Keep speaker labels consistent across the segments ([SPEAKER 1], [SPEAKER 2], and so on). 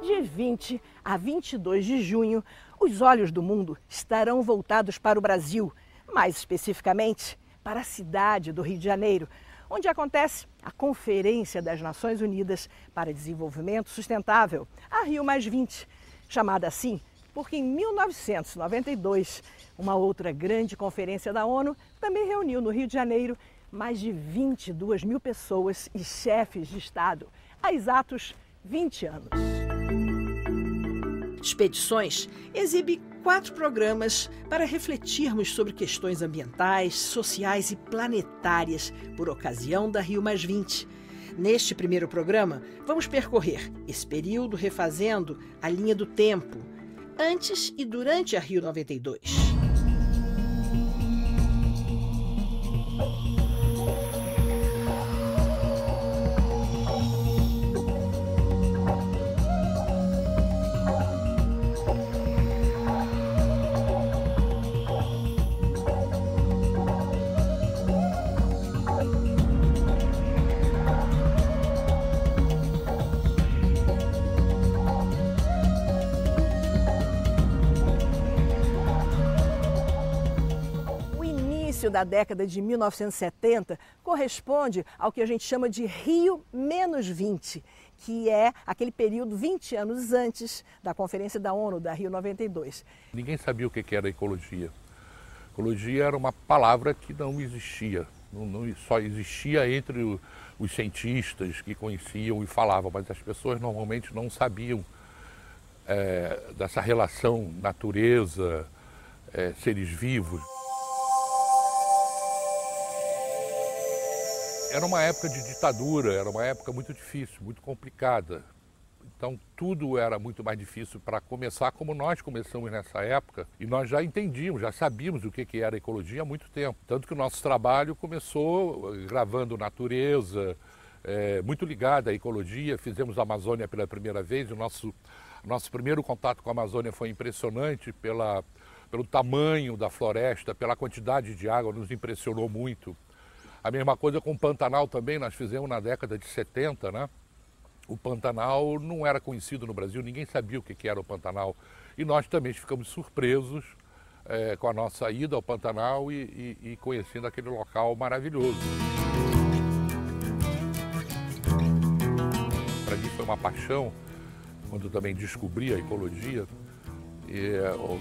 [SPEAKER 1] De 20 a 22 de junho, os olhos do mundo estarão voltados para o Brasil, mais especificamente para a cidade do Rio de Janeiro, onde acontece a Conferência das Nações Unidas para Desenvolvimento Sustentável, a Rio+20, chamada assim porque em 1992, uma outra grande conferência da ONU também reuniu no Rio de Janeiro mais de 22 mil pessoas e chefes de Estado, há exatos 20 anos. Expedições exibe 4 programas para refletirmos sobre questões ambientais, sociais e planetárias por ocasião da Rio+20. Neste primeiro programa, vamos percorrer esse período refazendo a linha do tempo, antes e durante a Rio92. Da década de 1970 corresponde ao que a gente chama de Rio-20, que é aquele período 20 anos antes da Conferência da ONU, da Rio92.
[SPEAKER 2] Ninguém sabia o que era ecologia. Ecologia era uma palavra que não existia, só existia entre os cientistas que conheciam e falavam, mas as pessoas normalmente não sabiam dessa relação natureza, seres vivos. Era uma época de ditadura, era uma época muito difícil, muito complicada. Então tudo era muito mais difícil para começar como nós começamos nessa época. E nós já entendíamos, já sabíamos o que era ecologia há muito tempo. Tanto que o nosso trabalho começou gravando natureza, muito ligado à ecologia. Fizemos a Amazônia pela primeira vez. O nosso primeiro contato com a Amazônia foi impressionante pelo tamanho da floresta, pela quantidade de água, nos impressionou muito. A mesma coisa com o Pantanal também, nós fizemos na década de 70, né? O Pantanal não era conhecido no Brasil, ninguém sabia o que era o Pantanal. E nós também ficamos surpresos com a nossa ida ao Pantanal e conhecendo aquele local maravilhoso. Para mim foi uma paixão, quando eu também descobri a ecologia,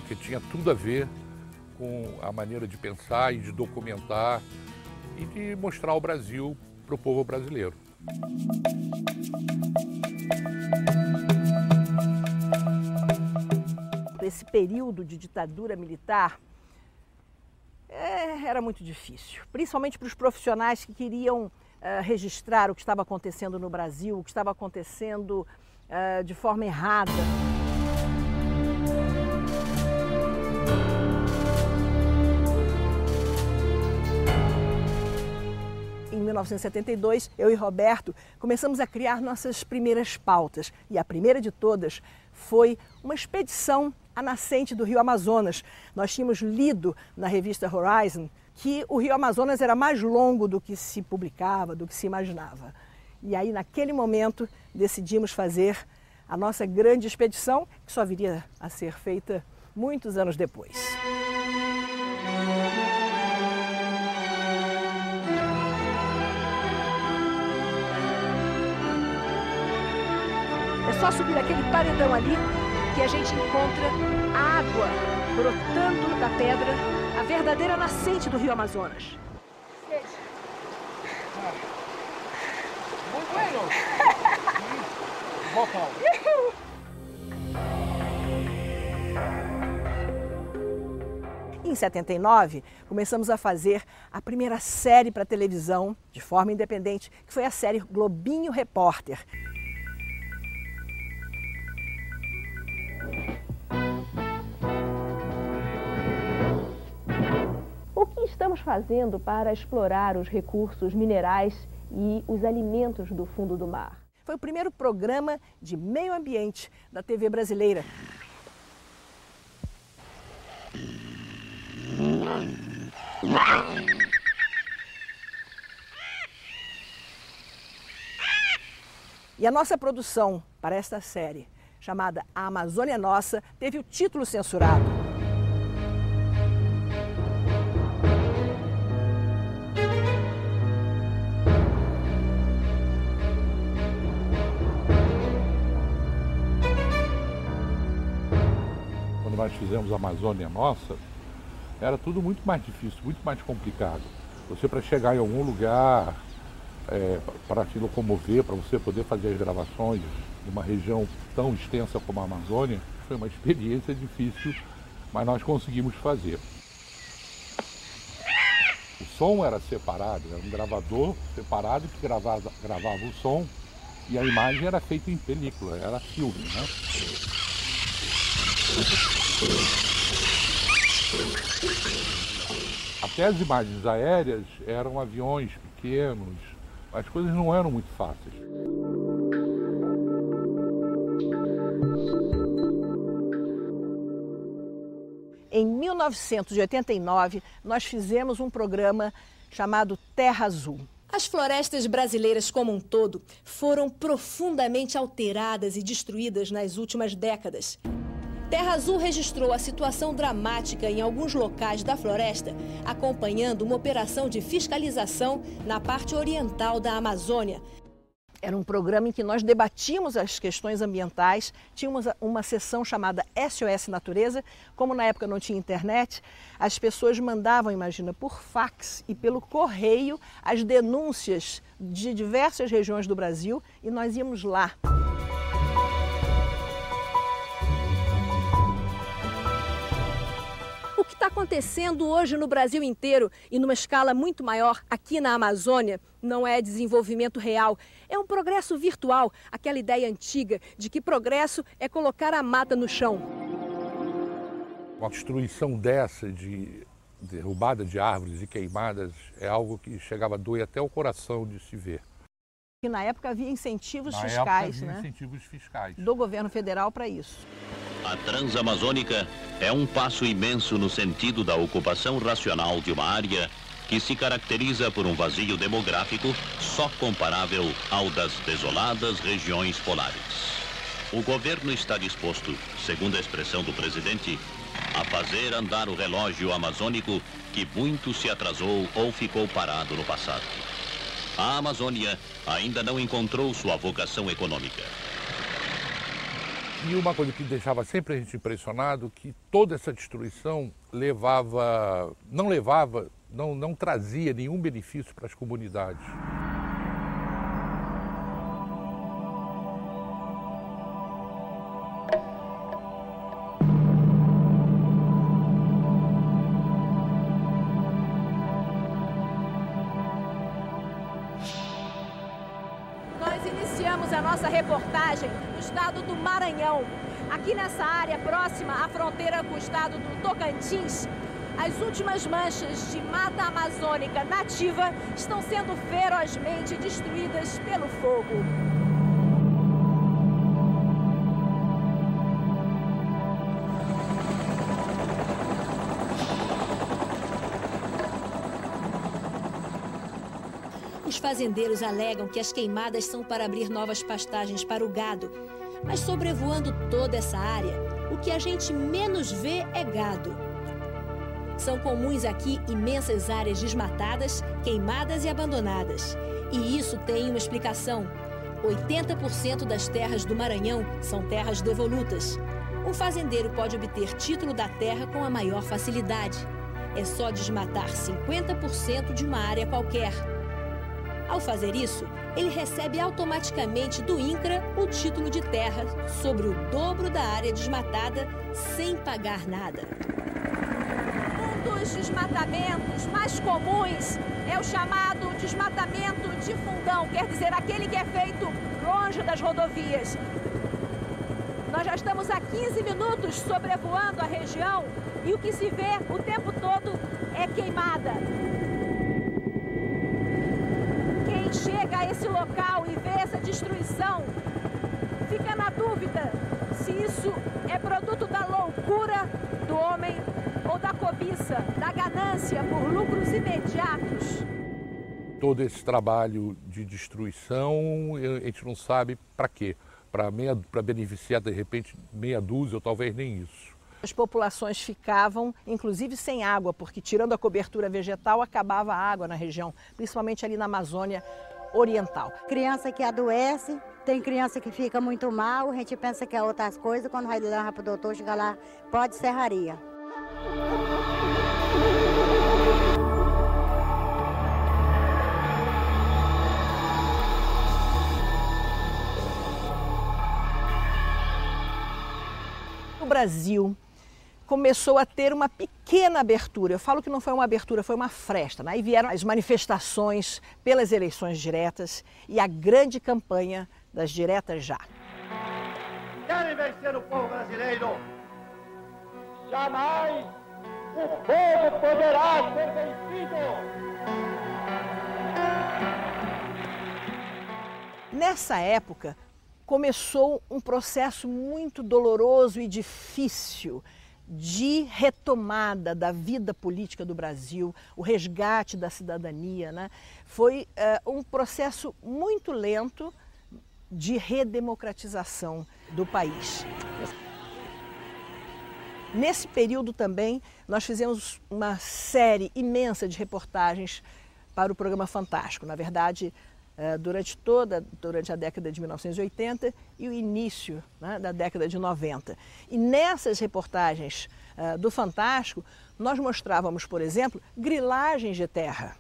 [SPEAKER 2] que tinha tudo a ver com a maneira de pensar e de documentar e de mostrar o Brasil para o povo brasileiro.
[SPEAKER 1] Esse período de ditadura militar era muito difícil, principalmente para os profissionais que queriam registrar o que estava acontecendo no Brasil, o que estava acontecendo de forma errada. Em 1972, eu e Roberto começamos a criar nossas primeiras pautas. E a primeira de todas foi uma expedição à nascente do Rio Amazonas. Nós tínhamos lido na revista Horizon que o Rio Amazonas era mais longo do que se publicava, do que se imaginava. E aí, naquele momento, decidimos fazer a nossa grande expedição, que só viria a ser feita muitos anos depois. É só subir aquele paredão ali que a gente encontra a água brotando da pedra, a verdadeira nascente do Rio Amazonas.
[SPEAKER 2] Muito bueno. Vocal.
[SPEAKER 1] Em 79, começamos a fazer a primeira série para televisão, de forma independente, que foi a série Globinho Repórter.
[SPEAKER 3] estamos fazendo para explorar os recursos minerais e os alimentos do fundo do mar.
[SPEAKER 1] Foi o primeiro programa de meio ambiente da TV brasileira. E a nossa produção para esta série, chamada A Amazônia Nossa, teve o título censurado.
[SPEAKER 2] Quando nós fizemos a Amazônia Nossa, era tudo muito mais difícil, muito mais complicado. Você, para chegar em algum lugar, para se locomover, para você poder fazer as gravações numa região tão extensa como a Amazônia, foi uma experiência difícil, mas nós conseguimos fazer. O som era separado, era um gravador separado que gravava o som e a imagem era feita em película, era filme, né? Até as imagens aéreas eram aviões pequenos, as coisas não eram muito fáceis.
[SPEAKER 1] Em 1989, nós fizemos um programa chamado Terra Azul.
[SPEAKER 3] As florestas brasileiras como um todo foram profundamente alteradas e destruídas nas últimas décadas. Terra Azul registrou a situação dramática em alguns locais da floresta, acompanhando uma operação de fiscalização na parte oriental da Amazônia.
[SPEAKER 1] Era um programa em que nós debatíamos as questões ambientais, tínhamos uma sessão chamada SOS Natureza. Como na época não tinha internet, as pessoas mandavam, imagina, por fax e pelo correio as denúncias de diversas regiões do Brasil e nós íamos lá.
[SPEAKER 3] O que está acontecendo hoje no Brasil inteiro e numa escala muito maior aqui na Amazônia não é desenvolvimento real, é um progresso virtual, aquela ideia antiga de que progresso é colocar a mata no chão.
[SPEAKER 2] Uma destruição dessa, de derrubada de árvores e queimadas, é algo que chegava a doer até o coração de se ver.
[SPEAKER 1] E na época havia incentivos fiscais, né?
[SPEAKER 2] Incentivos fiscais
[SPEAKER 1] do governo federal para isso.
[SPEAKER 4] A Transamazônica é um passo imenso no sentido da ocupação racional de uma área que se caracteriza por um vazio demográfico só comparável ao das desoladas regiões polares. O governo está disposto, segundo a expressão do presidente, a fazer andar o relógio amazônico que muito se atrasou ou ficou parado no passado. A Amazônia ainda não encontrou sua vocação econômica.
[SPEAKER 2] E uma coisa que deixava sempre a gente impressionado, que toda essa destruição não trazia nenhum benefício para as comunidades.
[SPEAKER 3] Nós iniciamos a nossa reportagem no estado do Maranhão. Aqui nessa área próxima à fronteira com o estado do Tocantins, as últimas manchas de mata amazônica nativa estão sendo ferozmente destruídas pelo fogo. Os fazendeiros alegam que as queimadas são para abrir novas pastagens para o gado. Mas sobrevoando toda essa área, o que a gente menos vê é gado. São comuns aqui imensas áreas desmatadas, queimadas e abandonadas. E isso tem uma explicação. 80% das terras do Maranhão são terras devolutas. Um fazendeiro pode obter título da terra com a maior facilidade. É só desmatar 50% de uma área qualquer. Ao fazer isso, ele recebe automaticamente do INCRA o título de terra sobre o dobro da área desmatada sem pagar nada. Um dos desmatamentos mais comuns é o chamado desmatamento de fundão, quer dizer, aquele que é feito longe das rodovias. Nós já estamos há 15 minutos sobrevoando a região e o que se vê o tempo todo é queimada. Quem chega a esse local e vê essa destruição fica na dúvida se isso é produto da loucura do homem ou da cobiça, da ganância por lucros imediatos.
[SPEAKER 2] Todo esse trabalho de destruição, a gente não sabe para quê. Para beneficiar, de repente, meia dúzia ou talvez nem isso.
[SPEAKER 1] As populações ficavam, inclusive, sem água, porque tirando a cobertura vegetal, acabava a água na região, principalmente ali na Amazônia Oriental.
[SPEAKER 5] Criança que adoece, tem criança que fica muito mal, a gente pensa que é outras coisas, quando vai levar para o doutor, chega lá, pode serraria.
[SPEAKER 1] O Brasil começou a ter uma pequena abertura. Eu falo que não foi uma abertura, foi uma fresta. Aí vieram as manifestações pelas eleições diretas e a grande campanha das diretas já.
[SPEAKER 6] Querem vencer o povo brasileiro? Jamais o povo poderá ser vencido!
[SPEAKER 1] Nessa época, começou um processo muito doloroso e difícil de retomada da vida política do Brasil, o resgate da cidadania, né? Foi um processo muito lento de redemocratização do país. Nesse período também, nós fizemos uma série imensa de reportagens para o programa Fantástico. Na verdade, durante a década de 1980 e o início, né, da década de 90. E nessas reportagens do Fantástico, nós mostrávamos, por exemplo, grilagens de terra,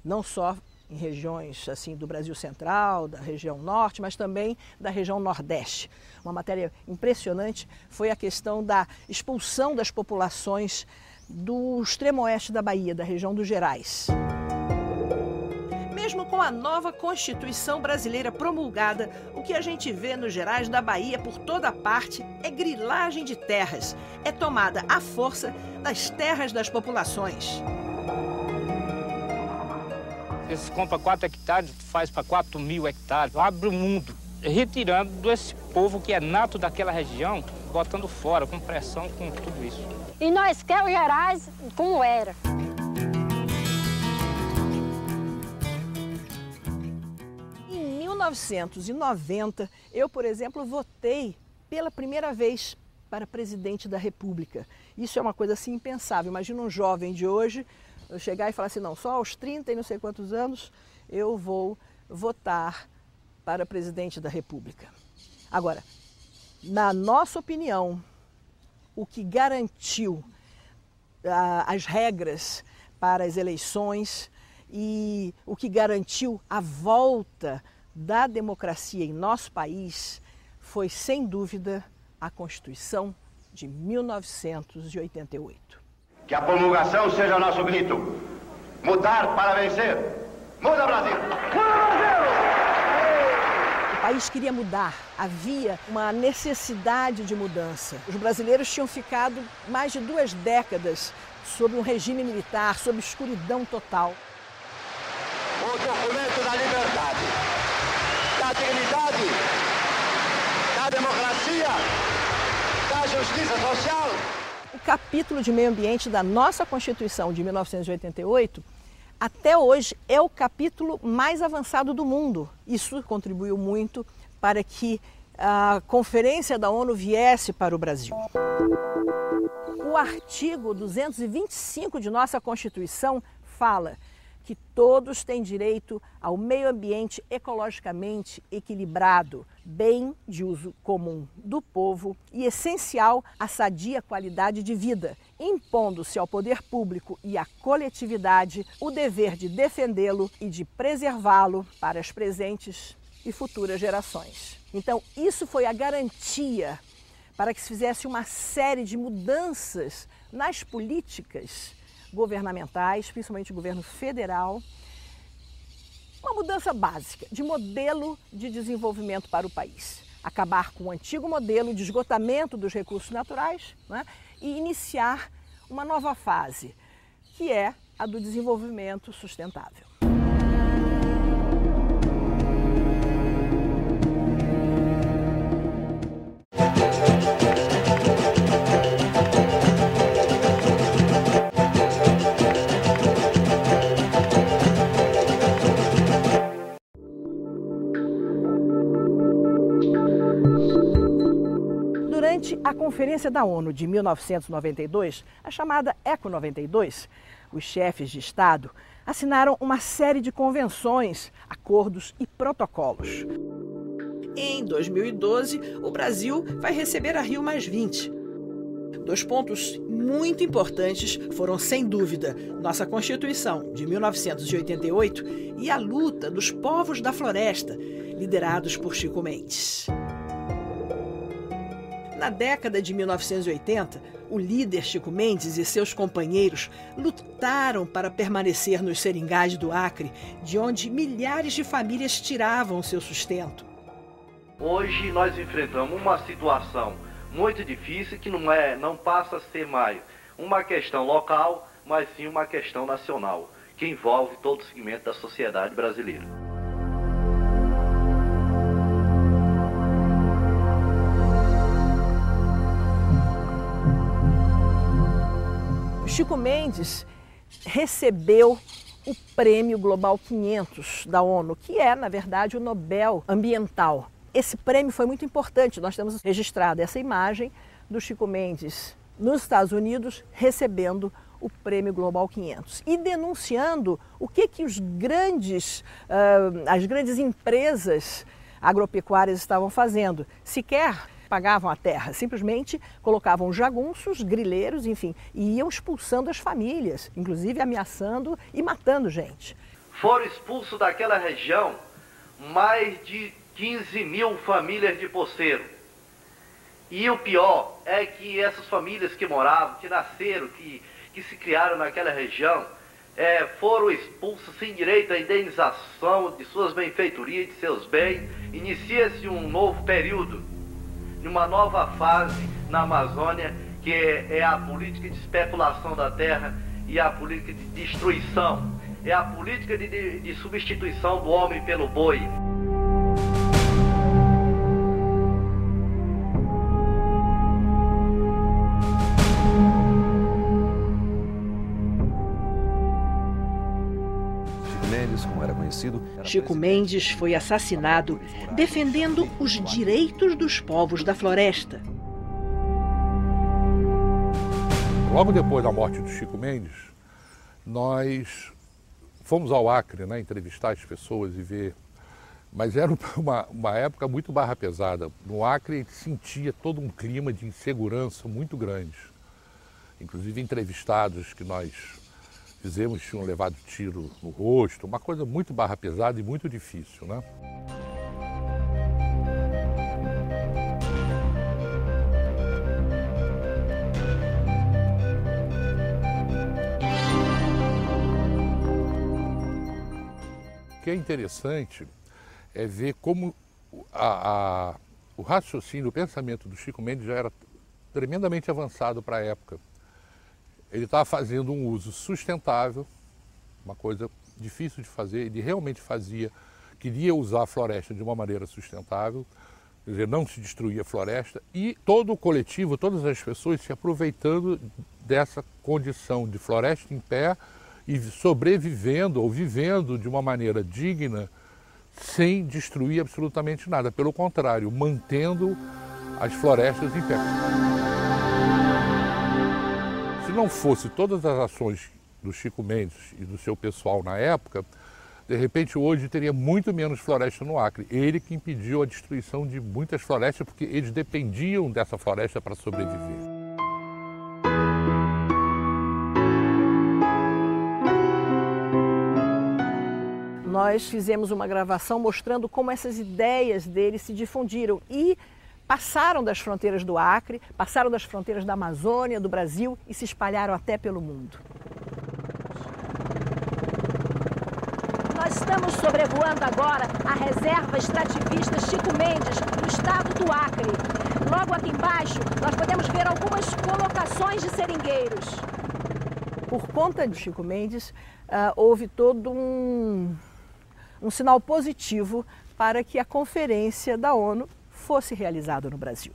[SPEAKER 1] não só em regiões assim do Brasil Central, da região Norte, mas também da região Nordeste. Uma matéria impressionante foi a questão da expulsão das populações do extremo oeste da Bahia, da região dos Gerais. Mesmo com a nova Constituição brasileira promulgada, o que a gente vê nos Gerais da Bahia por toda parte é grilagem de terras. É tomada à força das terras das populações.
[SPEAKER 7] Você compra 4 hectares, faz para 4.000 hectares, abre o mundo, retirando esse povo que é nato daquela região, botando fora, com pressão, com tudo isso.
[SPEAKER 5] E nós queremos Gerais como era.
[SPEAKER 1] Em 1990, eu, por exemplo, votei pela primeira vez para presidente da República. Isso é uma coisa assim impensável. Imagina um jovem de hoje eu chegar e falar assim, não, só aos 30 e não sei quantos anos eu vou votar para presidente da República. Agora, na nossa opinião, o que garantiu as regras para as eleições e o que garantiu a volta da democracia em nosso país foi, sem dúvida, a Constituição de 1988.
[SPEAKER 6] Que a promulgação seja nosso grito. Mudar para vencer. Muda, Brasil!
[SPEAKER 1] O país queria mudar, havia uma necessidade de mudança. Os brasileiros tinham ficado mais de 2 décadas sob um regime militar, sob escuridão total.
[SPEAKER 6] O documento da liberdade, da dignidade, da democracia, da justiça social.
[SPEAKER 1] O capítulo de meio ambiente da nossa Constituição de 1988, até hoje, é o capítulo mais avançado do mundo. Isso contribuiu muito para que a Conferência da ONU viesse para o Brasil. O artigo 225 de nossa Constituição fala que todos têm direito ao meio ambiente ecologicamente equilibrado, bem de uso comum do povo e essencial à sadia qualidade de vida, impondo-se ao poder público e à coletividade o dever de defendê-lo e de preservá-lo para as presentes e futuras gerações. Então, isso foi a garantia para que se fizesse uma série de mudanças nas políticas governamentais, principalmente o governo federal, uma mudança básica de modelo de desenvolvimento para o país. acabar com o antigo modelo de esgotamento dos recursos naturais, né, e iniciar uma nova fase, que é a do desenvolvimento sustentável. Durante a Conferência da ONU de 1992, a chamada ECO 92, os chefes de Estado assinaram uma série de convenções, acordos e protocolos. Em 2012, o Brasil vai receber a Rio+20. Dois pontos muito importantes foram, sem dúvida, nossa Constituição de 1988 e a luta dos povos da floresta, liderados por Chico Mendes. Na década de 1980, o líder Chico Mendes e seus companheiros lutaram para permanecer nos seringais do Acre, de onde milhares de famílias tiravam seu sustento.
[SPEAKER 8] Hoje nós enfrentamos uma situação muito difícil que não passa a ser mais uma questão local, mas sim uma questão nacional, que envolve todo o segmento da sociedade brasileira.
[SPEAKER 1] Chico Mendes recebeu o Prêmio Global 500 da ONU, que é, na verdade, o Nobel Ambiental. Esse prêmio foi muito importante. Nós temos registrado essa imagem do Chico Mendes nos Estados Unidos recebendo o Prêmio Global 500 e denunciando o que as grandes empresas agropecuárias estavam fazendo. Sequer pagavam a terra, simplesmente colocavam jagunços, grileiros, enfim, e iam expulsando as famílias, inclusive ameaçando e matando gente.
[SPEAKER 8] Foram expulsos daquela região mais de 15 mil famílias de poceiro. E o pior é que essas famílias que moravam, que nasceram, que se criaram naquela região, foram expulsos sem direito à indenização de suas benfeitorias, de seus bens. Inicia-se um novo período, uma nova fase na Amazônia, que é a política de especulação da terra e a política de destruição, é a política de substituição do homem pelo boi.
[SPEAKER 9] Como era conhecido,
[SPEAKER 1] Chico Mendes foi assassinado defendendo os direitos dos povos da floresta.
[SPEAKER 2] Logo depois da morte do Chico Mendes, nós fomos ao Acre, né, entrevistar as pessoas e ver. Mas era uma época muito barra pesada. No Acre a gente sentia todo um clima de insegurança muito grande. Inclusive entrevistados que nós fizemos tinham levado tiro no rosto, uma coisa muito barra pesada e muito difícil, né? O que é interessante é ver como o raciocínio, o pensamento do Chico Mendes já era tremendamente avançado para a época. Ele estava fazendo um uso sustentável, uma coisa difícil de fazer, ele realmente queria usar a floresta de uma maneira sustentável, quer dizer, não se destruía a floresta, e todo o coletivo, todas as pessoas se aproveitando dessa condição de floresta em pé e sobrevivendo ou vivendo de uma maneira digna, sem destruir absolutamente nada, pelo contrário, mantendo as florestas em pé. Se não fosse todas as ações do Chico Mendes e do seu pessoal na época, de repente hoje teria muito menos floresta no Acre. Ele que impediu a destruição de muitas florestas, porque eles dependiam dessa floresta para sobreviver.
[SPEAKER 1] Nós fizemos uma gravação mostrando como essas ideias dele se difundiram e passaram das fronteiras do Acre, passaram das fronteiras da Amazônia, do Brasil e se espalharam até pelo mundo. Nós estamos sobrevoando agora a reserva extrativista Chico Mendes, no estado do Acre. Logo aqui embaixo, nós podemos ver algumas colocações de seringueiros. Por conta de Chico Mendes, houve todo um sinal positivo para que a conferência da ONU fosse realizada no Brasil.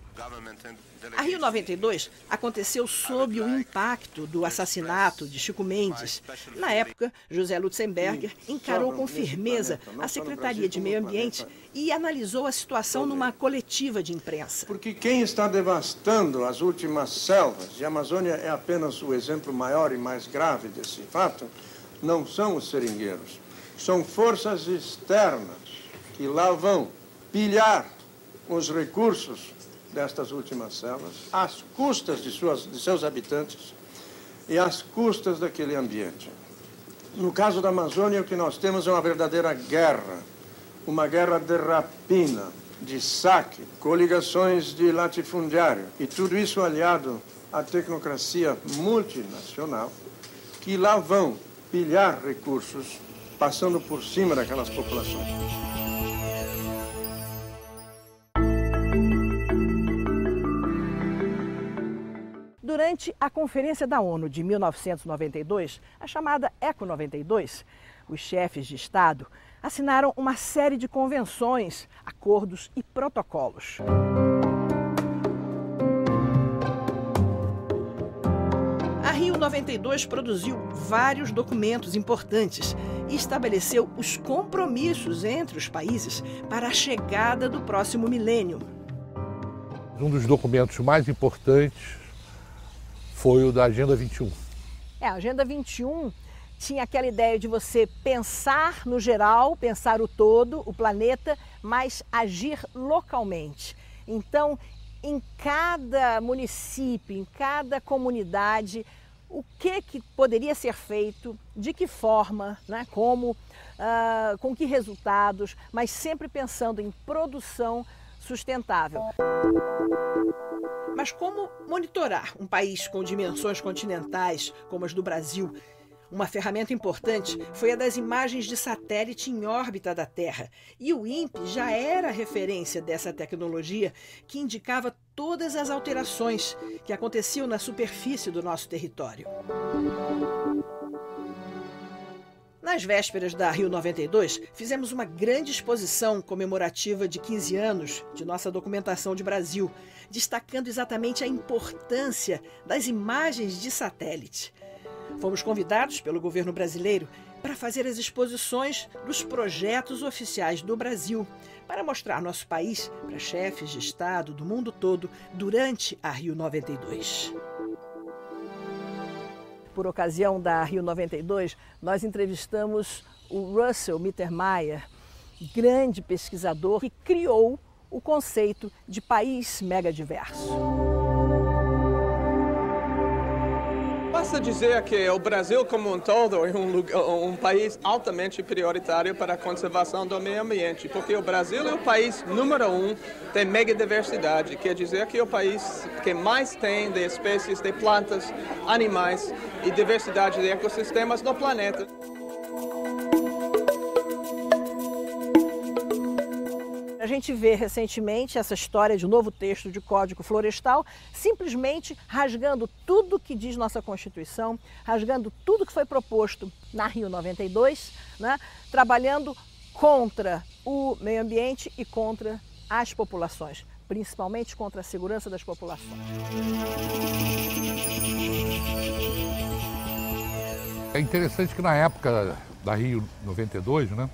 [SPEAKER 1] A Rio 92 aconteceu sob o impacto do assassinato de Chico Mendes. Na época, José Lutzenberger encarou com firmeza a Secretaria de Meio Ambiente e analisou a situação numa coletiva de imprensa.
[SPEAKER 10] Porque quem está devastando as últimas selvas, e a Amazônia é apenas o exemplo maior e mais grave desse fato, não são os seringueiros. São forças externas que lá vão pilhar os recursos destas últimas selvas, às custas de seus habitantes e às custas daquele ambiente. No caso da Amazônia, o que nós temos é uma verdadeira guerra, uma guerra de rapina, de saque, coligações de latifundiário, e tudo isso aliado à tecnocracia multinacional, que lá vão pilhar recursos, passando por cima daquelas populações.
[SPEAKER 1] Durante a Conferência da ONU de 1992, a chamada ECO 92, os chefes de Estado assinaram uma série de convenções, acordos e protocolos. A Rio 92 produziu vários documentos importantes e estabeleceu os compromissos entre os países para a chegada do próximo milênio.
[SPEAKER 2] Um dos documentos mais importantes foi o da Agenda 21.
[SPEAKER 1] A Agenda 21 tinha aquela ideia de você pensar no geral, pensar o todo, o planeta, mas agir localmente. Então, em cada município, em cada comunidade, o que poderia ser feito, de que forma, né, como, com que resultados, mas sempre pensando em produção sustentável. Mas como monitorar um país com dimensões continentais como as do Brasil? Uma ferramenta importante foi a das imagens de satélite em órbita da Terra. E o INPE já era referência dessa tecnologia que indicava todas as alterações que aconteciam na superfície do nosso território. Nas vésperas da Rio 92, fizemos uma grande exposição comemorativa de 15 anos de nossa documentação de Brasil, destacando exatamente a importância das imagens de satélite. Fomos convidados pelo governo brasileiro para fazer as exposições dos projetos oficiais do Brasil, para mostrar nosso país para chefes de Estado do mundo todo durante a Rio 92. Por ocasião da Rio 92, nós entrevistamos o Russell Mittermeier, grande pesquisador que criou o conceito de país megadiverso.
[SPEAKER 11] Basta dizer que o Brasil como um todo é um país altamente prioritário para a conservação do meio ambiente, porque o Brasil é o país número 1 de megadiversidade, quer dizer que é o país que mais tem de espécies de plantas, animais e diversidade de ecossistemas no planeta.
[SPEAKER 1] A gente vê recentemente essa história de um novo texto de Código Florestal, simplesmente rasgando tudo que diz nossa Constituição, rasgando tudo que foi proposto na Rio 92, né, trabalhando contra o meio ambiente e contra as populações, principalmente contra a segurança das populações.
[SPEAKER 2] É interessante que na época da Rio 92, né,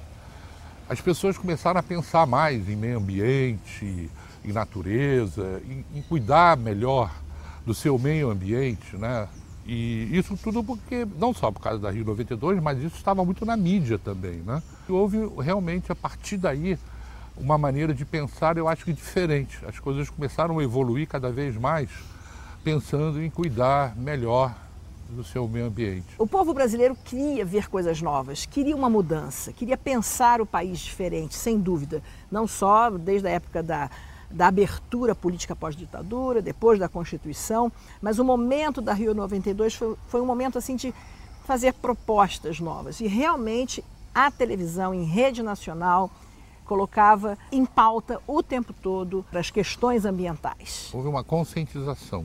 [SPEAKER 2] as pessoas começaram a pensar mais em meio ambiente, em natureza, em cuidar melhor do seu meio ambiente, né? E isso tudo porque, não só por causa da Rio 92, mas isso estava muito na mídia também, né? E houve realmente, a partir daí, uma maneira de pensar, eu acho que diferente. As coisas começaram a evoluir cada vez mais, pensando em cuidar melhor do seu meio ambiente.
[SPEAKER 1] O povo brasileiro queria ver coisas novas, queria uma mudança, queria pensar o país diferente, sem dúvida. Não só desde a época da abertura política pós-ditadura, depois da Constituição, mas o momento da Rio 92 foi um momento assim de fazer propostas novas. E realmente a televisão em rede nacional colocava em pauta o tempo todo as questões ambientais.
[SPEAKER 2] Houve uma conscientização.